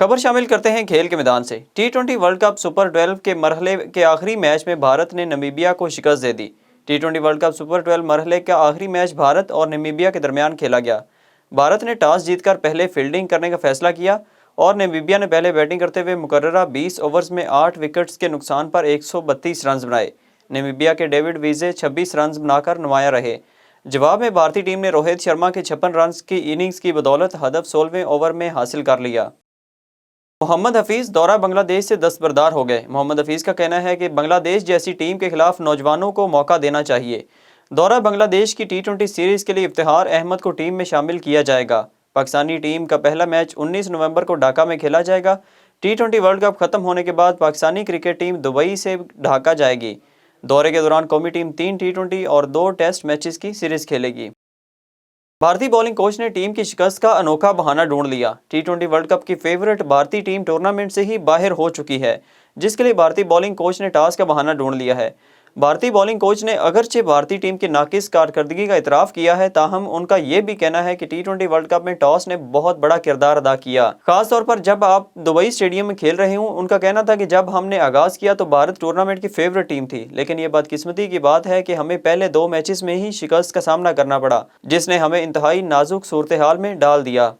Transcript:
खबर शामिल करते हैं खेल के मैदान से। T20 वर्ल्ड कप सुपर 12 के मरहले के आखिरी मैच में भारत ने नामीबिया को शिकस्त दे दी। T20 वर्ल्ड कप सुपर 12 मरहले का आखिरी मैच भारत और नामीबिया के दरमियान खेला गया। भारत ने टॉस जीतकर पहले फील्डिंग करने का फैसला किया और नामीबिया ने पहले बैटिंग करते हुए मुकर्ररा 20 ओवर्स में 8 विकेट्स के नुकसान पर 132 रन बनाए। नामीबिया के डेविड विजे 26 रन बनाकर नुमाया रहे। जवाब में भारतीय टीम ने रोहित शर्मा के 56 रन की इनिंग्स की बदौलत हदफ 16वें ओवर में हासिल कर लिया। मोहम्मद हफीज दौरा बांग्लादेश से दस्तबरदार हो गए। मोहम्मद हफीज का कहना है कि बांग्लादेश जैसी टीम के खिलाफ नौजवानों को मौका देना चाहिए। दौरा बांग्लादेश की T20 सीरीज के लिए इफ्तिखार अहमद को टीम में शामिल किया जाएगा। पाकिस्तानी टीम का पहला मैच 19 नवंबर को ढाका में खेला जाएगा। T20 वर्ल्ड कप खत्म होने के बाद पाकिस्तानी क्रिकेट टीम दुबई से ढाका जाएगी। दौरे के दौरान कौमी टीम 3 T20 और 2 टेस्ट मैचेस की सीरीज खेलेगी। भारतीय बॉलिंग कोच ने टीम की शिकस्त का अनोखा बहाना ढूंढ लिया। T20 वर्ल्ड कप की फेवरेट भारतीय टीम टूर्नामेंट से ही बाहर हो चुकी है, जिसके लिए भारतीय बॉलिंग कोच ने टॉस का बहाना ढूंढ लिया है। भारतीय बॉलिंग कोच ने अगरचे भारतीय टीम की नाकिस कारकर्दगी का इतराफ़ किया है, ताहम उनका यह भी कहना है कि T20 वर्ल्ड कप में टॉस ने बहुत बड़ा किरदार अदा किया, खासतौर पर जब आप दुबई स्टेडियम में खेल रहे हों। उनका कहना था कि जब हमने आगाज़ किया तो भारत टूर्नामेंट की फेवरेट टीम थी, लेकिन ये बदकिस्मती की बात है कि हमें पहले 2 मैचेस में ही शिकस्त का सामना करना पड़ा, जिसने हमें इंतहाई नाजुक सूरत हाल में डाल दिया।